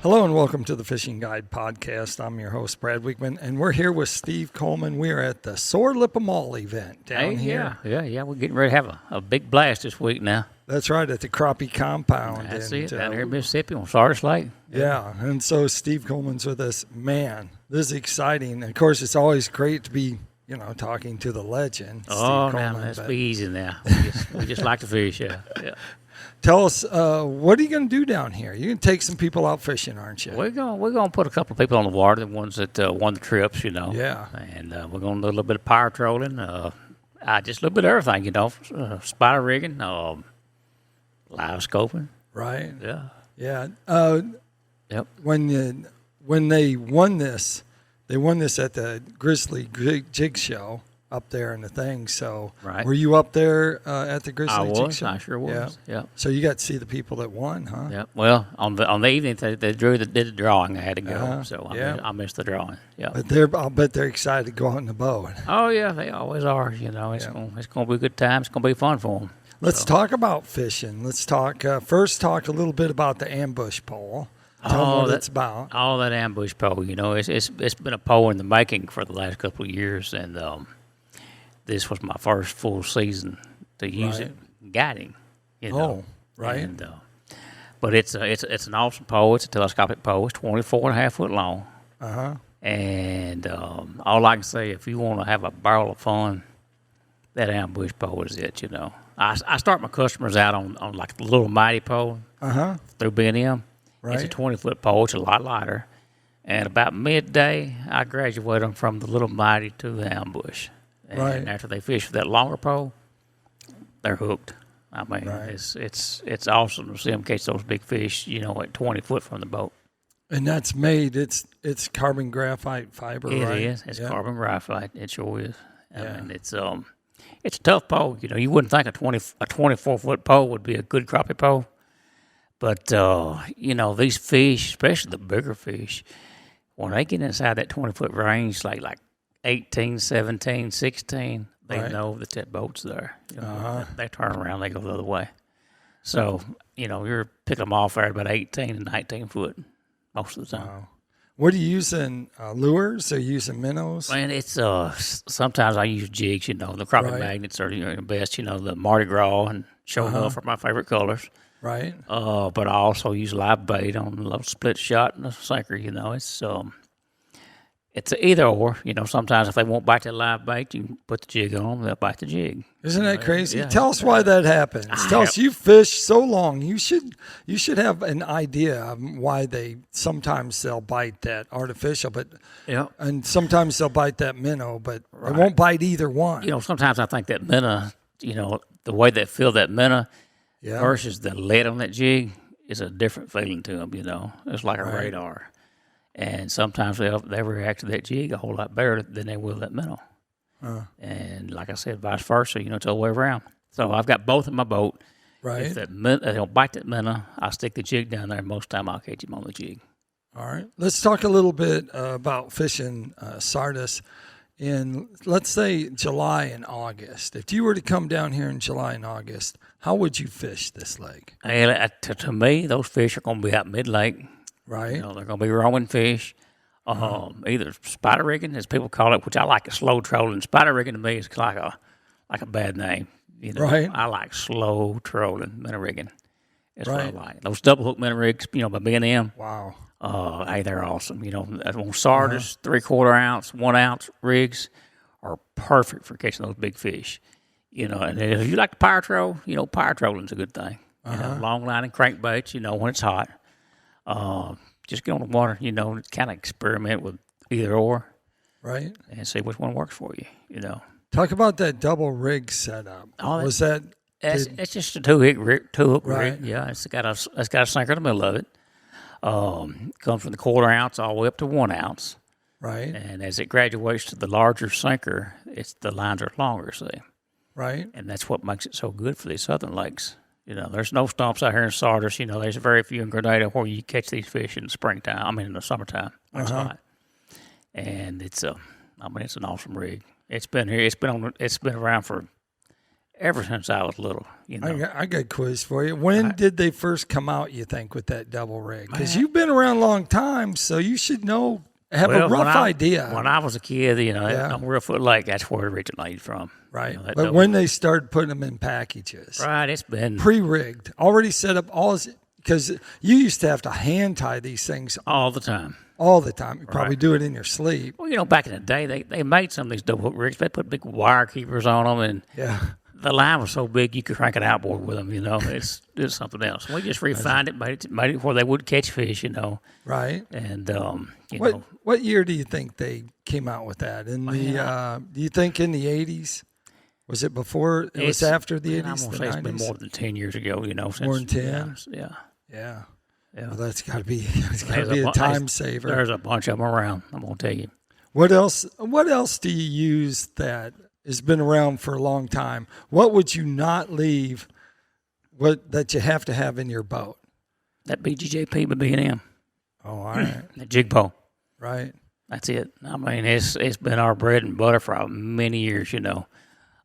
Hello and welcome to the Fishing Guide Podcast. I'm your host, Brad Wiegmann, and we're here with Steve Coleman. We're at the Sore Lip Mall event down here. Yeah. We're getting ready to have a big blast this week now. That's right, at the Crappie compound. That's it, down here in Mississippi on Sardis Lake. Yeah, and so Steve Coleman's with us. Man, this is exciting. Of course, it's always great to be, talking to the legend, Steve Coleman. Let's be easy now. We just like to fish, yeah. Tell us, what are you going to do down here? You're going to take some people out fishing, aren't you? We're going to put a couple of people on the water, the ones that won the trips, Yeah. And we're going to do a little bit of power trolling, just a little bit of everything, spider rigging, live scoping. Right. Yeah. Yeah. Yep. When they won this at the Grizzly Jig Show up there in the thing. So right. Were you up there at the Grizzly Jig Show? I sure was. Yeah. So you got to see the people that won, huh? Yeah. Well, on the evening they did the drawing. I had to go, so I missed the drawing. Yeah. But I'll bet they're excited to go out in the boat. Oh yeah, they always are. It's going to be a good time. It's going to be fun for them. Let's talk about fishing. Let's talk a little bit about the ambush pole. Tell them what it's about. All that ambush pole, it's been a pole in the making for the last couple of years, and this was my first full season to use it guiding. Oh, right. And, but it's an awesome pole. It's a telescopic pole. It's 24.5 foot long. And all I can say, if you want to have a barrel of fun, that ambush pole is it. I start my customers out on like the little mighty pole through B&M. Right. It's a 20-foot pole. It's a lot lighter. And about midday, I graduate them from the little mighty to the ambush. And after they fish with that longer pole, they're hooked. I mean, it's awesome to see them catch those big fish, at 20 foot from the boat. And that's made. It's carbon graphite fiber, right? It is. It's carbon graphite. It sure is. I mean, it's a tough pole. You wouldn't think a 24-foot pole would be a good crappie pole. But, these fish, especially the bigger fish, when they get inside that 20-foot range, like 18, 17, 16, they know that boat's there. They turn around, they go the other way. So, you're picking them off there at about 18 and 19 foot most of the time. Wow. What are you using, lures? Are you using minnows? Man, it's sometimes I use jigs, the crappie magnets are the best, the Mardi Gras and show enough are my favorite colors. Right. But I also use live bait on a little split shot and a sinker, It's either or. Sometimes if they won't bite that live bait, you can put the jig on them, they'll bite the jig. Isn't that crazy? Yeah. Tell us why that happens. Tell us, you fish so long. You should have an idea of why they'll bite that artificial, and sometimes they'll bite that minnow, but they won't bite either one. Sometimes I think that minnow, the way they feel that minnow versus the lead on that jig is a different feeling to them, It's like a radar. And sometimes they react to that jig a whole lot better than they will that minnow. And like I said, vice versa, it's the other way around. So I've got both in my boat. Right. If they'll bite that minnow, I'll stick the jig down there. Most of the time I'll catch him on the jig. All right. Let's talk a little bit about fishing Sardis in, let's say, July and August. If you were to come down here in July and August, how would you fish this lake? To me, those fish are going to be out mid-lake. Right. They're going to be roaming fish. Either spider rigging, as people call it, which I like a slow trolling. Spider rigging to me is like a bad name. Right. I like slow trolling, minnow rigging. That's what I like. Those double hook minnow rigs, by B&M. Wow. Hey, they're awesome. On Sardis, 3/4 ounce, 1 ounce rigs are perfect for catching those big fish. And if you like to power troll, power trolling's a good thing. Long line and crankbaits, when it's hot. Just get on the water, kind of experiment with either or. Right. And see which one works for you, Talk about that double rig setup. It's just a two hook rig. Yeah, it's got a sinker in the middle of it. Comes from the 1/4 ounce all the way up to 1 ounce. Right. And as it graduates to the larger sinker, the lines are longer, see. Right. And that's what makes it so good for these southern lakes. There's no stumps out here in Sardis. There's very few in Grenada where you catch these fish in the springtime. In the summertime when it's hot. And it's an awesome rig. It's been here. It's been around for ever since I was little. You know, I got a quiz for you. When did they first come out, you think, with that double rig? Because you've been around a long time, so you should have a rough idea. When I was a kid, on Reelfoot Lake, that's where it originated from. Right. You know, but when they started putting them in packages. Right, it's been pre-rigged, already set up because you used to have to hand tie these things all the time. All the time. You probably do it in your sleep. Well, back in the day, they made some of these double hook rigs. They put big wire keepers on them, and the line was so big you could crank an outboard with them. It's something else. We just refined it, made it where they would catch fish. Right. And what year do you think they came out with that? In the do you think in the 80s? Was it before? It was after the 80s. I'm gonna say it's been more than 10 years ago. Since, more than 10. Yeah. Well, that's got to be a time saver. There's a bunch of them around. I'm gonna tell you. What else do you use that has been around for a long time? What would you not leave? That you have to have in your boat? That BGJP by B&M. Oh, all right. The jig pole. Right. That's it. I mean, it's been our bread and butter for many years. We've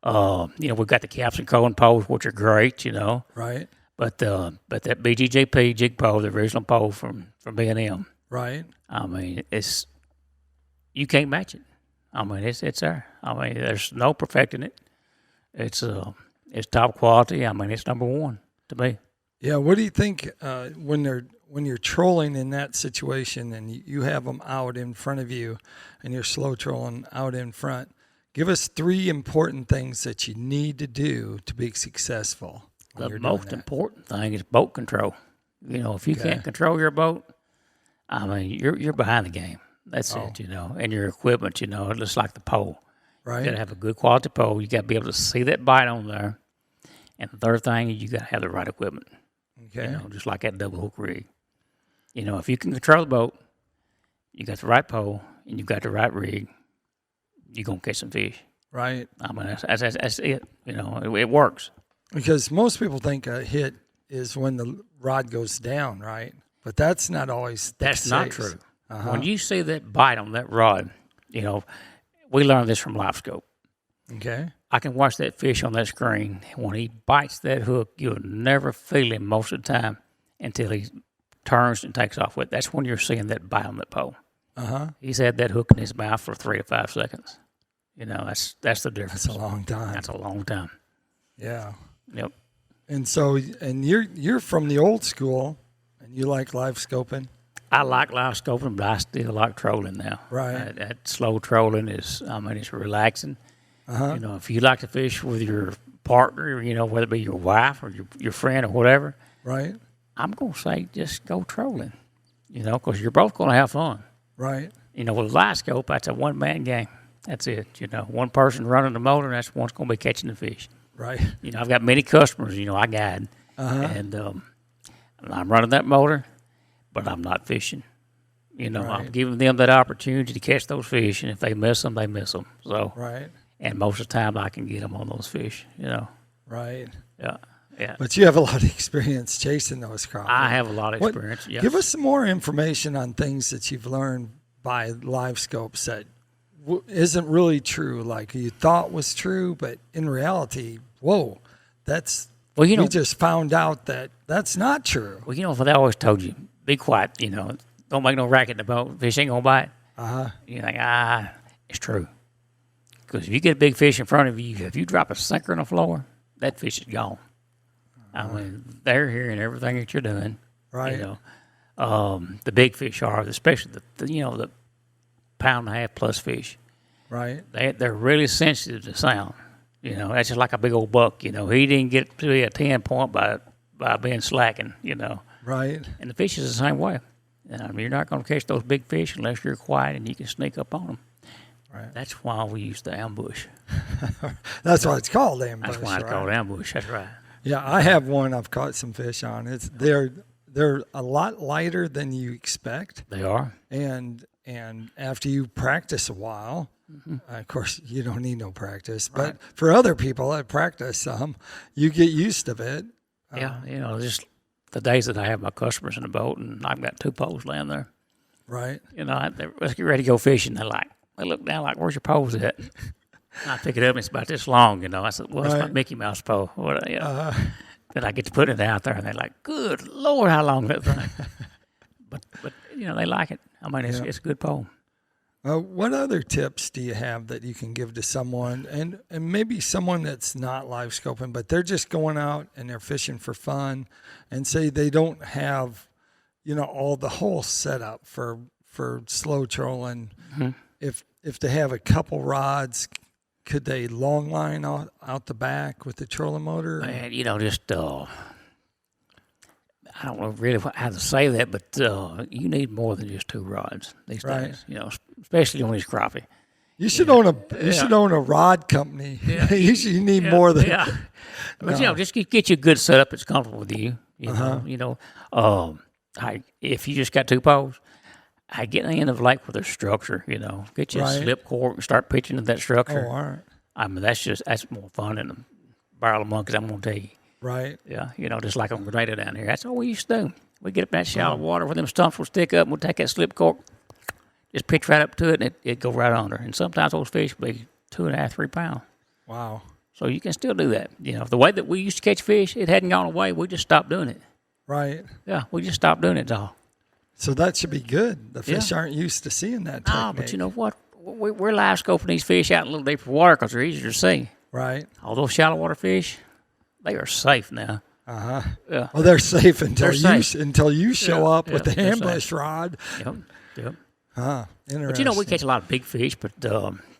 got the capstan coaling poles, which are great. Right. But that BGJP jig pole, the original pole from B&M. Right. I mean, you can't match it. I mean, it's there. I mean, there's no perfecting it. It's top quality. I mean, it's number one to me. Yeah. What do you think when you're trolling in that situation and you have them out in front of you and you're slow trolling out in front? Give us 3 important things that you need to do to be successful. The most important thing is boat control. If you can't control your boat, I mean, you're behind the game. That's it, and your equipment, just like the pole. Right. You got to have a good quality pole. You got to be able to see that bite on there. And the third thing, you got to have the right equipment. Okay. Just like that double hook rig. If you can control the boat, you got the right pole, and you got the right rig, you're going to catch some fish. Right. I mean, that's it. It works. Because most people think a hit is when the rod goes down, right? But that's not always the case. That's not true. When you see that bite on that rod, we learned this from Live Scope. Okay. I can watch that fish on that screen. When he bites that hook, you'll never feel him most of the time until he turns and takes off with it. That's when you're seeing that bite on that pole. He's had that hook in his mouth for 3 to 5 seconds. That's the difference. That's a long time. That's a long time. Yeah. Yep. And so, you're from the old school, and you like live scoping. I like live scoping, but I still like trolling now. Right. That slow trolling it's relaxing. If you like to fish with your partner, whether it be your wife or your friend or whatever. Right. I'm going to say just go trolling, because you're both going to have fun. Right. With live scope, that's a one-man game. That's it. One person running the motor, and that's one's going to be catching the fish. Right. I've got many customers, I guide, and I'm running that motor, but I'm not fishing. I'm giving them that opportunity to catch those fish, and if they miss them, they miss them. So, right. And most of the time, I can get them on those fish. Right. Yeah. Yeah. But you have a lot of experience chasing those crappie. I have a lot of experience. Yes. Give us some more information on things that you've learned by live scopes that isn't really true, like you thought was true, but in reality, whoa, we just found out that that's not true. Well, what I always told you, be quiet, don't make no racket in the boat. Fish ain't going to bite. You're like, it's true. Because if you get a big fish in front of you, if you drop a sinker on the floor, that fish is gone. I mean, they're hearing everything that you're doing. Right. The big fish are, especially the pound and a half plus fish. Right. They're really sensitive to sound. That's just like a big old buck. He didn't get to be a 10 point by being slacking. Right. And the fish is the same way. You're not going to catch those big fish unless you're quiet and you can sneak up on them. Right. That's why we use the ambush. That's why it's called ambush. That's why it's called ambush. That's right. Yeah, I have one I've caught some fish on. They're a lot lighter than you expect. They are. And after you practice a while, of course you don't need no practice, but for other people that practice some, you get used to it. Yeah, just the days that I have my customers in the boat and I've got 2 poles laying there. Right. Let's get ready to go fishing. They look down like, where's your poles at? I pick it up and it's about this long, you know. I said, well, it's my Right. Mickey Mouse pole. What, you know. Then I get to put it out there, and they're like, good Lord, how long that thing. but you know, they like it. I mean, it's a good pole. What other tips do you have that you can give to someone, and maybe someone that's not live scoping, but they're just going out and they're fishing for fun, and say they don't have, you know, all the whole setup for slow trolling. Mm-hmm. If they have a couple rods, could they long line out the back with the trolling motor? Man, you know, just I don't know really how to say that, but you need more than just 2 rods these days. You know, especially on these crappie. You should own a rod company. Yeah. you need more than But you know, just get you a good setup that's comfortable with you. You know, if you just got 2 poles, I get in the end of the lake with a structure. You know, get you a slip cork and start pitching to that structure. Oh, all right. I mean, that's more fun than a barrel of monkeys. I'm gonna tell you. Right. Yeah, you know, just like on Grenada down here. That's all we used to do. We get up in that shallow water where them stumps will stick up, and we'll take that slip cork, just pitch right up to it, and it'd go right under. And sometimes those fish will be 2.5, 3 pounds. Wow. So you can still do that. You know, the way that we used to catch fish, it hadn't gone away. We just stopped doing it. Right. Yeah, we just stopped doing it, all. So that should be good. The fish aren't used to seeing that technique. No, but you know what? We're live scoping these fish out in a little deeper water because they're easier to see. Right. All those shallow water fish, they are safe now. Yeah. Well, they're safe until They're you show up with the they're ambush rod. Yep. Interesting. But you know, we catch a lot of big fish. But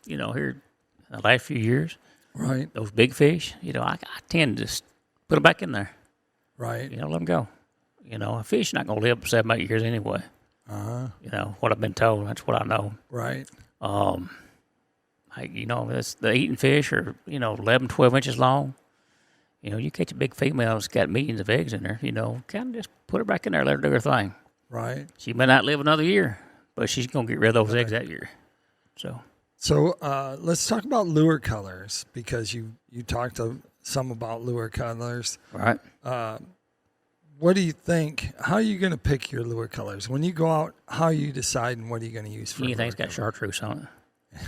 you know, here in the last few years, Right. those big fish, you know, I tend to just put them back in there. Right. You know, let them go. You know, a fish not gonna live for 7, 8 years anyway. You know what I've been told. That's what I know. Right. You know, the eating fish are 11, 12 inches long. You know, you catch a big female that's got millions of eggs in there. You know, kind of just put her back in there, let her do her thing. Right. She may not live another year, but she's gonna get rid of those eggs that year. So let's talk about lure colors, because you talked some about lure colors. Right. What do you think? How are you going to pick your lure colors? When you go out, how are you deciding what are you going to use for Anything's got color? chartreuse on it.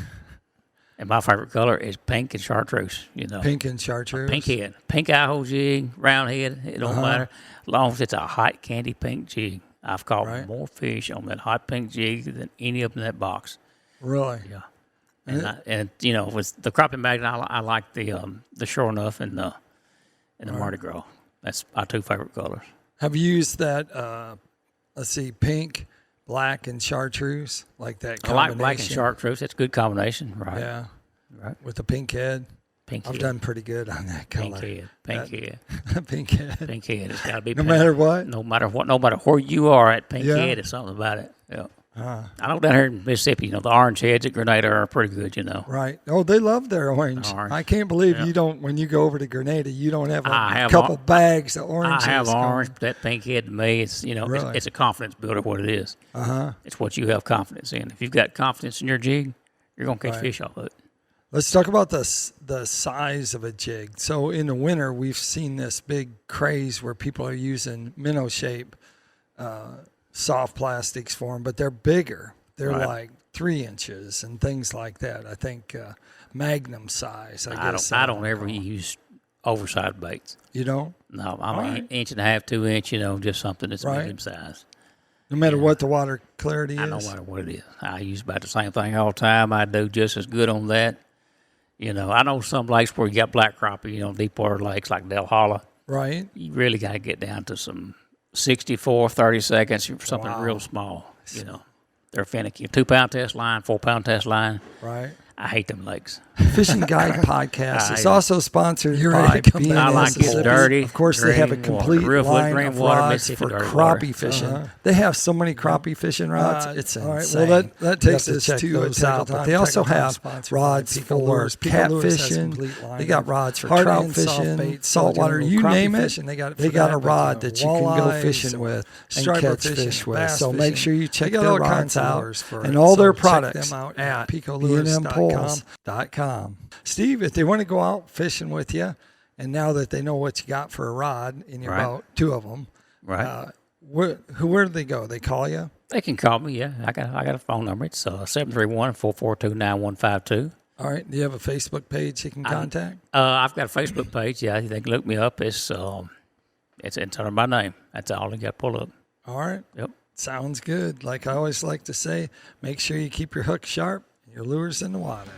And my favorite color is pink and chartreuse. You know, Pink and chartreuse? pink head, pink eye hole jig, round head. It don't matter, as long as it's a hot candy pink jig. I've caught more fish on that hot pink jig than any of them in that box. Really? Yeah. And you know, with the crappie magnet, I like the Sure Enough and the Mardi Gras. That's my 2 favorite colors. Have you used that, let's see, pink, black, and chartreuse? Like that I combination? like black and chartreuse. It's a good combination, right? Yeah. Right. With the pink head? Pink I've head. done pretty good on that color. Pink head. Pink head. Pink head. Pink head. It's got to be No pink. matter what? No matter what. No matter where you are at, pink Yeah. head is something about it. Yeah. I know down here in Mississippi, you know, the orange heads at Grenada are pretty good, you know. Right. Oh, they love their orange. I can't believe you don't, when you go over to Grenada, you don't have a couple bags of oranges. I have orange, but that pink head to me, it's, you know, Really? it's a confidence builder, what it is. It's what you have confidence in. If you've got confidence in your jig, you're going to catch fish off of it. Let's talk about the size of a jig. So in the winter, we've seen this big craze where people are using minnow shape soft plastics for them, but they're bigger. They're like 3 inches and things like that. I think Magnum size, I guess. I don't ever use oversized baits. You don't? No, I'm an 1.5 2 inch, you know, just something that's Right. medium size. No matter what the water clarity is? I know what it is. I use about the same thing all the time. I do just as good on that. You know, I know some lakes where you got black crappie, you know, deep water lakes like Del Holla. Right. You really got to get down to some 64, 30 seconds, something real small, you know. They're finicky. 2 pound test line, 4 pound test line. Right. I hate them lakes. Fishing Guide Podcast is also sponsored by I like it dirty. Of course, they have a complete line of rods Mississippi for dirty crappie water. fishing. They have so many crappie fishing rods. It's insane. All right, well, that takes us check to those a out. But they also have rods for catfishing. They got rods for trout fishing, saltwater, you name it. They got a rod that you can go fishing with and catch fish with. So make sure you check their rods out and all their products at PICOLures.com. Steve, if they want to go out fishing with you, and now that they know what you got for a rod in your boat, 2 of them, Right. where do they go? They call you? They can call me, yeah. I got a phone number. It's 731-442-9152. All right. Do you have a Facebook page he can contact? I've got a Facebook page. Yeah, they can look me up. It's under my name. That's all they got to pull up. All right. Yep. Sounds good. Like I always like to say, make sure you keep your hook sharp, your lures in the water.